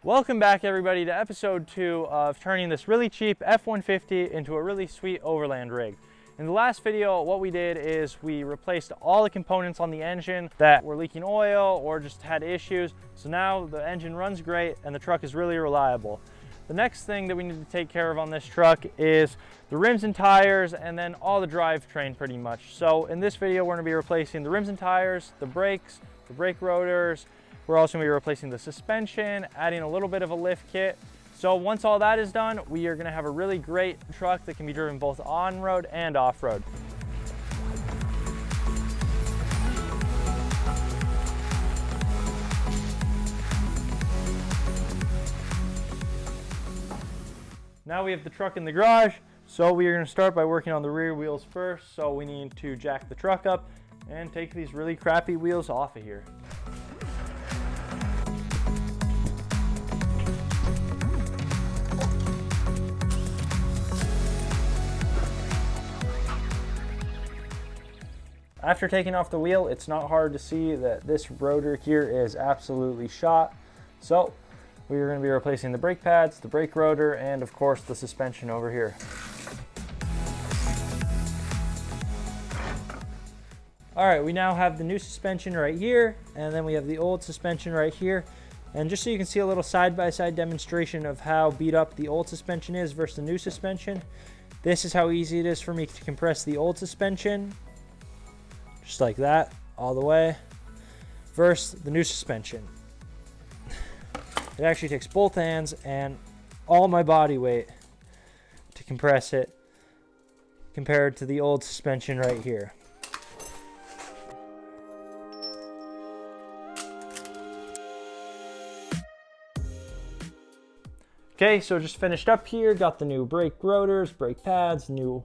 Welcome back everybody to episode 2 of turning this really cheap F150 into a really sweet overland rig. In the last video, what we did is we replaced all the components on the engine that were leaking oil or just had issues. So now the engine runs great and the truck is really reliable. The next thing that we need to take care of on this truck is the rims and tires, and then all the drivetrain pretty much. So in this video, we're gonna be replacing the rims and tires, the brakes, the brake rotors. We're also going to be replacing the suspension, adding a little bit of a lift kit. So once all that is done, we are going to have a really great truck that can be driven both on-road and off-road. Now we have the truck in the garage, so we are going to start by working on the rear wheels first. So we need to jack the truck up and take these really crappy wheels off of here. After taking off the wheel, it's not hard to see that this rotor here is absolutely shot. So we are going to be replacing the brake pads, the brake rotor, and of course the suspension over here. All right, we now have the new suspension right here, and then we have the old suspension right here. And just so you can see a little side-by-side demonstration of how beat up the old suspension is versus the new suspension, this is how easy it is for me to compress the old suspension. Just like that, all the way, versus the new suspension. It actually takes both hands and all my body weight to compress it compared to the old suspension right here. Okay, so just finished up here, got the new brake rotors, brake pads, new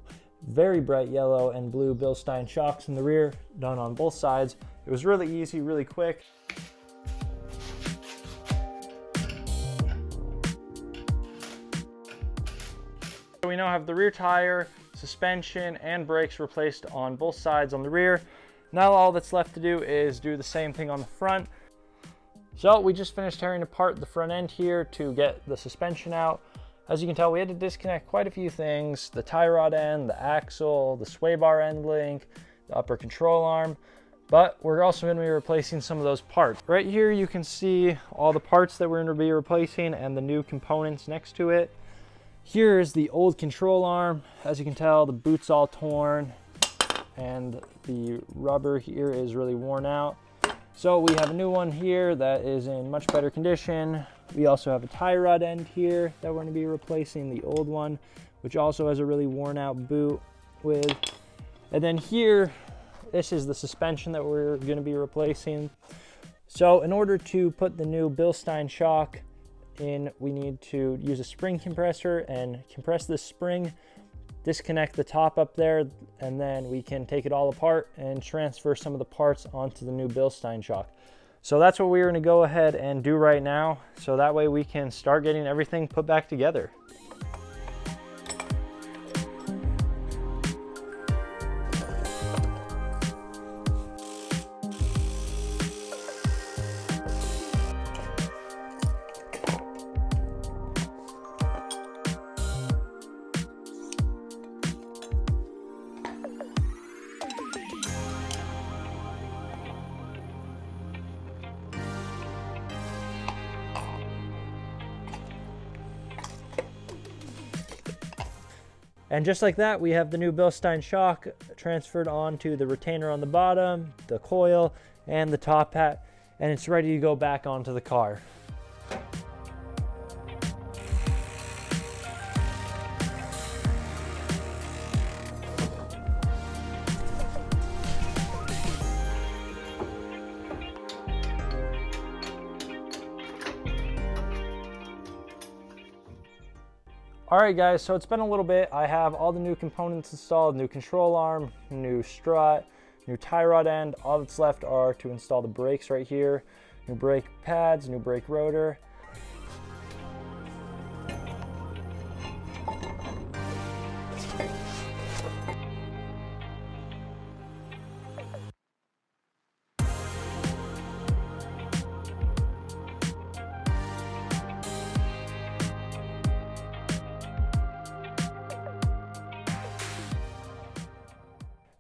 very bright yellow and blue Bilstein shocks in the rear, done on both sides. It was really easy, really quick. So we now have the rear tire, suspension, and brakes replaced on both sides on the rear. Now all that's left to do is do the same thing on the front. So we just finished tearing apart the front end here to get the suspension out. As you can tell, we had to disconnect quite a few things: the tie rod end, the axle, the sway bar end link, the upper control arm. But we're also going to be replacing some of those parts. Right here you can see all the parts that we're going to be replacing and the new components next to it. Here is the old control arm. As you can tell, the boot's all torn and the rubber here is really worn out. So we have a new one here that is in much better condition. We also have a tie rod end here that we're going to be replacing the old one, which also has a really worn out boot with. And then here, this is the suspension that we're going to be replacing. So in order to put the new Bilstein shock in, we need to use a spring compressor and compress this spring, disconnect the top up there, and then we can take it all apart and transfer some of the parts onto the new Bilstein shock. So that's what we're going to go ahead and do right now, so that way we can start getting everything put back together. And just like that, we have the new Bilstein shock transferred onto the retainer on the bottom, the coil, and the top hat, and it's ready to go back onto the car. All right guys, so it's been a little bit. I have all the new components installed: new control arm, new strut, new tie rod end. All that's left are to install the brakes right here, new brake pads, new brake rotor.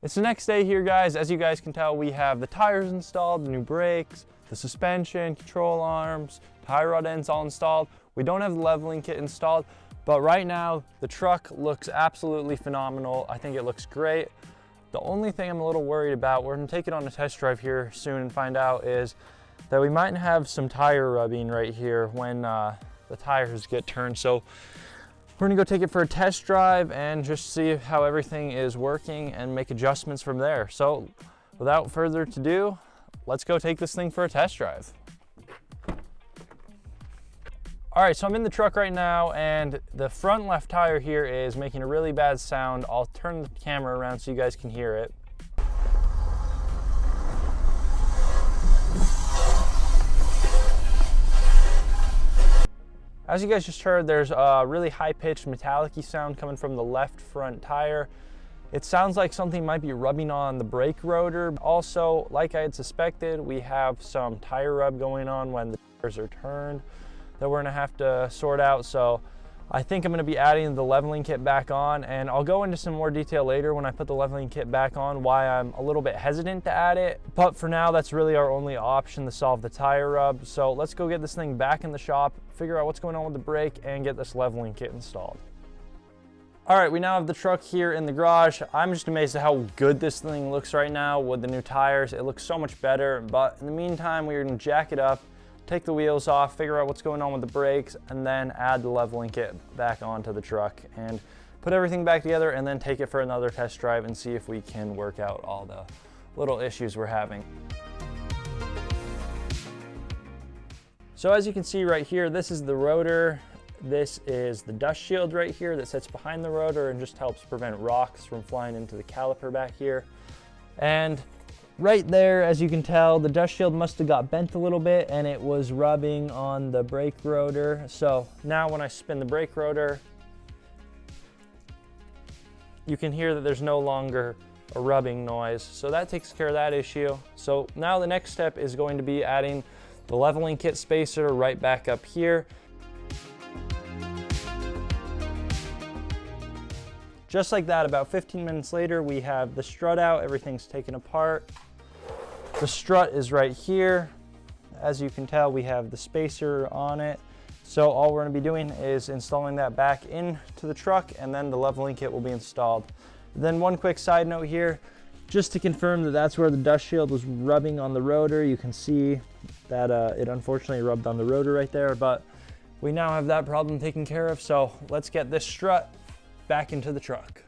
It's the next day here, guys. As you guys can tell, we have the tires installed, the new brakes, the suspension, control arms, tie rod ends all installed. We don't have the leveling kit installed, but right now the truck looks absolutely phenomenal. I think it looks great. The only thing I'm a little worried about, we're gonna take it on a test drive here soon and find out, is that we might have some tire rubbing right here when the tires get turned. So we're gonna go take it for a test drive and just see how everything is working and make adjustments from there. So without further ado, let's go take this thing for a test drive. All right, so I'm in the truck right now and the front left tire here is making a really bad sound. I'll turn the camera around so you guys can hear it. As you guys just heard, there's a really high-pitched metallic-y sound coming from the left front tire. It sounds like something might be rubbing on the brake rotor. Also, like I had suspected, we have some tire rub going on when the tires are turned that we're gonna have to sort out. So I think I'm gonna be adding the leveling kit back on, and I'll go into some more detail later when I put the leveling kit back on why I'm a little bit hesitant to add it. But for now, that's really our only option to solve the tire rub. So let's go get this thing back in the shop, figure out what's going on with the brake, and get this leveling kit installed. All right, we now have the truck here in the garage. I'm just amazed at how good this thing looks right now with the new tires. It looks so much better, but in the meantime, we're gonna jack it up, take the wheels off, figure out what's going on with the brakes, and then add the leveling kit back onto the truck and put everything back together, and then take it for another test drive and see if we can work out all the little issues we're having. So as you can see right here, this is the rotor. This is the dust shield right here that sits behind the rotor and just helps prevent rocks from flying into the caliper back here. And right there, as you can tell, the dust shield must have got bent a little bit and it was rubbing on the brake rotor. So now when I spin the brake rotor, you can hear that there's no longer a rubbing noise. So that takes care of that issue. So now the next step is going to be adding the leveling kit spacer right back up here. Just like that, about 15 minutes later, we have the strut out, everything's taken apart. The strut is right here. As you can tell, we have the spacer on it. So all we're gonna be doing is installing that back into the truck, and then the leveling kit will be installed. Then one quick side note here, just to confirm that that's where the dust shield was rubbing on the rotor. You can see that it unfortunately rubbed on the rotor right there, but we now have that problem taken care of. So let's get this strut back into the truck.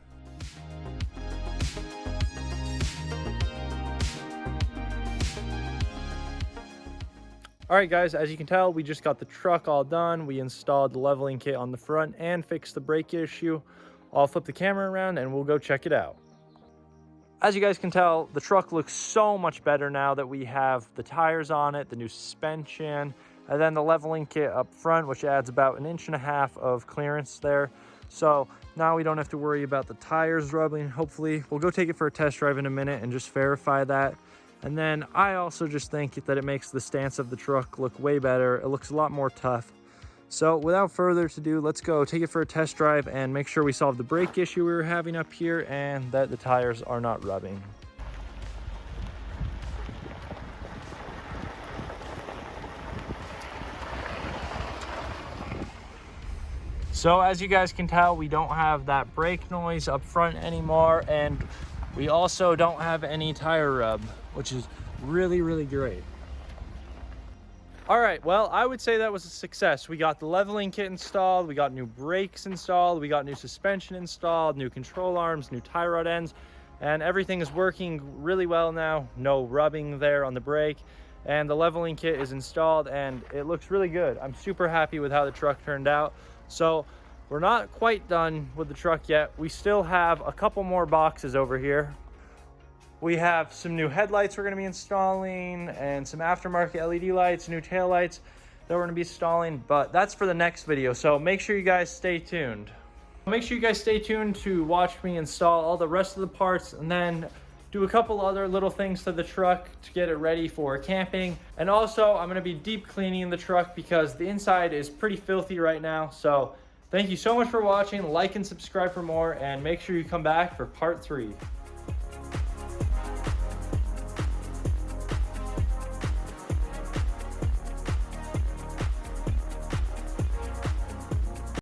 All right guys, as you can tell, we just got the truck all done. We installed the leveling kit on the front and fixed the brake issue. I'll flip the camera around and we'll go check it out. As you guys can tell, the truck looks so much better now that we have the tires on it, the new suspension, and then the leveling kit up front, which adds about 1.5 inches of clearance there. So now we don't have to worry about the tires rubbing. Hopefully, we'll go take it for a test drive in a minute and just verify that. And then I also just think that it makes the stance of the truck look way better. It looks a lot more tough. So without further ado, let's go take it for a test drive and make sure we solve the brake issue we were having up here and that the tires are not rubbing. So as you guys can tell, we don't have that brake noise up front anymore, and we also don't have any tire rub, which is really, really great. All right, well, I would say that was a success. We got the leveling kit installed, we got new brakes installed, we got new suspension installed, new control arms, new tie rod ends, and everything is working really well now. No rubbing there on the brake, and the leveling kit is installed and it looks really good. I'm super happy with how the truck turned out. So we're not quite done with the truck yet. We still have a couple more boxes over here. We have some new headlights we're gonna be installing and some aftermarket LED lights, new tail lights that we're gonna be installing, but that's for the next video. So make sure you guys stay tuned. Make sure you guys stay tuned to watch me install all the rest of the parts and then do a couple other little things to the truck to get it ready for camping. And also I'm gonna be deep cleaning the truck because the inside is pretty filthy right now. So thank you so much for watching. Like and subscribe for more, and make sure you come back for part 3.